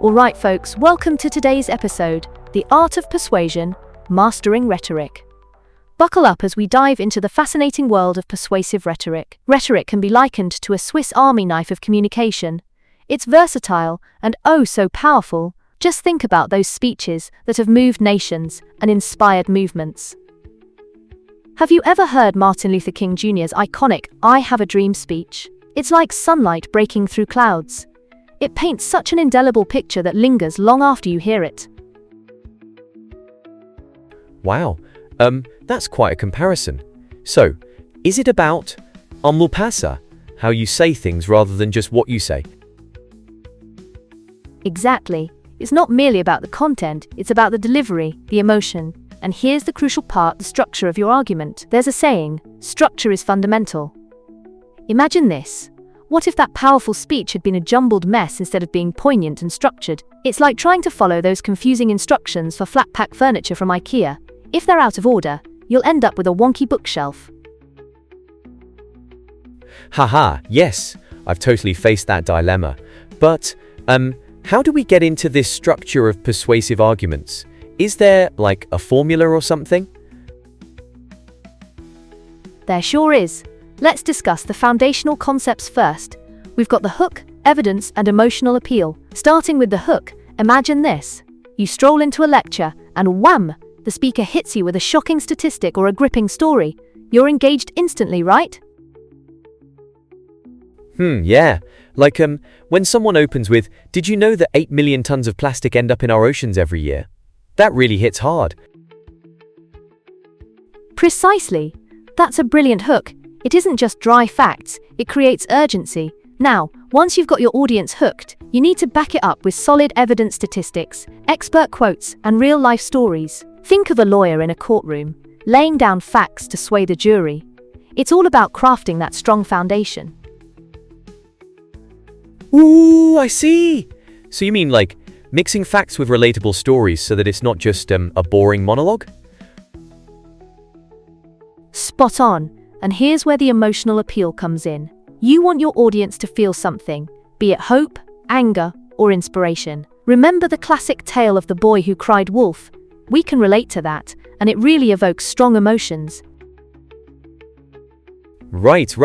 Alright folks, welcome to today's episode, The Art of Persuasion, Mastering Rhetoric. Buckle up as we dive into the fascinating world of persuasive rhetoric. Rhetoric can be likened to a Swiss Army knife of communication. It's versatile and oh so powerful. Just think about those speeches that have moved nations and inspired movements. Have you ever heard Martin Luther King Jr.'s iconic "I Have a Dream" speech? It's like sunlight breaking through clouds. It paints such an indelible picture that lingers long after you hear it. Wow, that's quite a comparison. So, is it about pasa, how you say things rather than just what you say? Exactly. It's not merely about the content, it's about the delivery, the emotion. And here's the crucial part, the structure of your argument. There's a saying, structure is fundamental. Imagine this. What if that powerful speech had been a jumbled mess instead of being poignant and structured? It's like trying to follow those confusing instructions for flat-pack furniture from IKEA. If they're out of order, you'll end up with a wonky bookshelf. Haha, yes, I've totally faced that dilemma. But, how do we get into this structure of persuasive arguments? Is there, like, a formula or something? There sure is. Let's discuss the foundational concepts first. We've got the hook, evidence, and emotional appeal. Starting with the hook, imagine this. You stroll into a lecture, and wham! The speaker hits you with a shocking statistic or a gripping story. You're engaged instantly, right? Yeah. Like, when someone opens with, "Did you know that 8 million tons of plastic end up in our oceans every year?" That really hits hard. Precisely. That's a brilliant hook. It isn't just dry facts, it creates urgency. Now, once you've got your audience hooked, you need to back it up with solid evidence, statistics, expert quotes, and real-life stories. Think of a lawyer in a courtroom, laying down facts to sway the jury. It's all about crafting that strong foundation. Ooh, I see! So you mean like mixing facts with relatable stories so that it's not just a boring monologue? Spot on. And here's where the emotional appeal comes in. You want your audience to feel something, be it hope, anger, or inspiration. Remember the classic tale of the boy who cried wolf? We can relate to that, and it really evokes strong emotions. Right.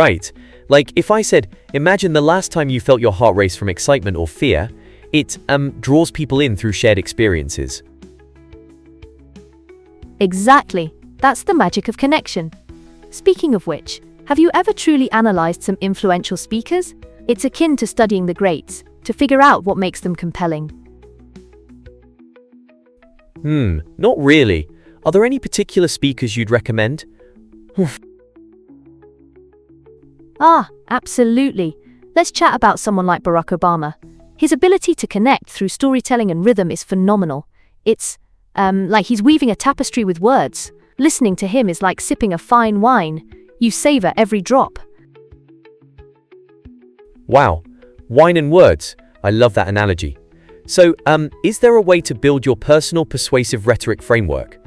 Like if I said, imagine the last time you felt your heart race from excitement or fear, it draws people in through shared experiences. Exactly. That's the magic of connection. Speaking of which, have you ever truly analyzed some influential speakers? It's akin to studying the greats, to figure out what makes them compelling. Not really. Are there any particular speakers you'd recommend? Absolutely. Let's chat about someone like Barack Obama. His ability to connect through storytelling and rhythm is phenomenal. It's, like he's weaving a tapestry with words. Listening to him is like sipping a fine wine. You savor every drop. Wow, wine and words. I love that analogy. So, is there a way to build your personal persuasive rhetoric framework?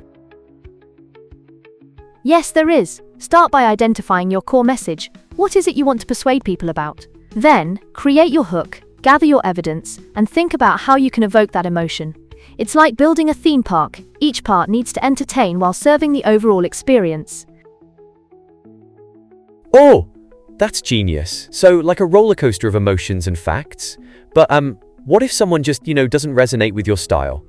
Yes, there is. Start by identifying your core message. What is it you want to persuade people about? Then, create your hook, gather your evidence, and think about how you can evoke that emotion. It's like building a theme park. Each part needs to entertain while serving the overall experience. Oh, that's genius. So, like a roller coaster of emotions and facts. But, what if someone just, doesn't resonate with your style?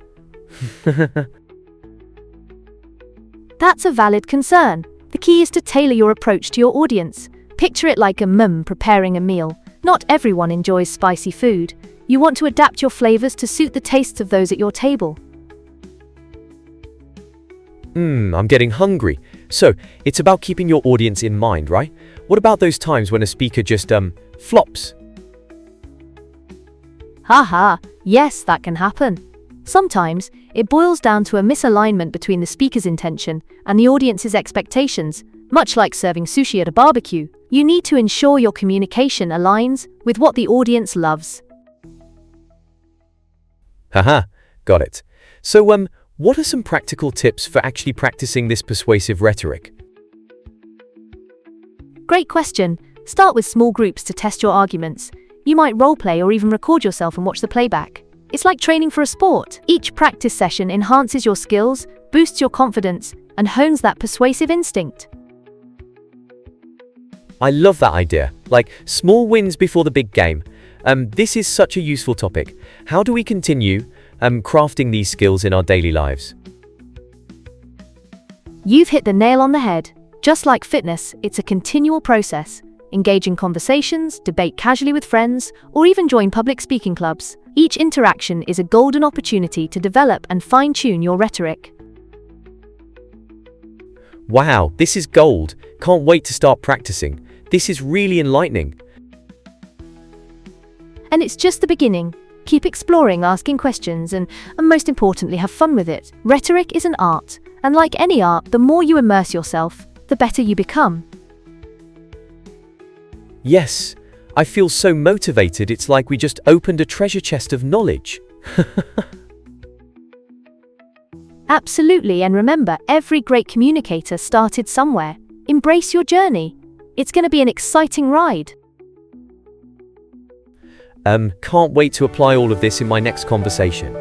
That's a valid concern. The key is to tailor your approach to your audience. Picture it like a mum preparing a meal. Not everyone enjoys spicy food. You want to adapt your flavors to suit the tastes of those at your table. I'm getting hungry. So, it's about keeping your audience in mind, right? What about those times when a speaker just, flops? Yes, that can happen. Sometimes, it boils down to a misalignment between the speaker's intention and the audience's expectations, much like serving sushi at a barbecue. You need to ensure your communication aligns with what the audience loves. Got it. So, what are some practical tips for actually practicing this persuasive rhetoric? Great question. Start with small groups to test your arguments. You might roleplay or even record yourself and watch the playback. It's like training for a sport. Each practice session enhances your skills, boosts your confidence, and hones that persuasive instinct. I love that idea. Like small wins before the big game. This is such a useful topic. How do we continue crafting these skills in our daily lives? You've hit the nail on the head. Just like fitness, it's a continual process. Engage in conversations, debate casually with friends, or even join public speaking clubs. Each interaction is a golden opportunity to develop and fine-tune your rhetoric. Wow, this is gold. Can't wait to start practicing. This is really enlightening. And it's just the beginning. Keep exploring, asking questions, and most importantly, have fun with it. Rhetoric is an art, and like any art, the more you immerse yourself, the better you become. Yes, I feel so motivated. It's like we just opened a treasure chest of knowledge. Absolutely, and remember, every great communicator started somewhere. Embrace your journey. It's going to be an exciting ride. Can't wait to apply all of this in my next conversation.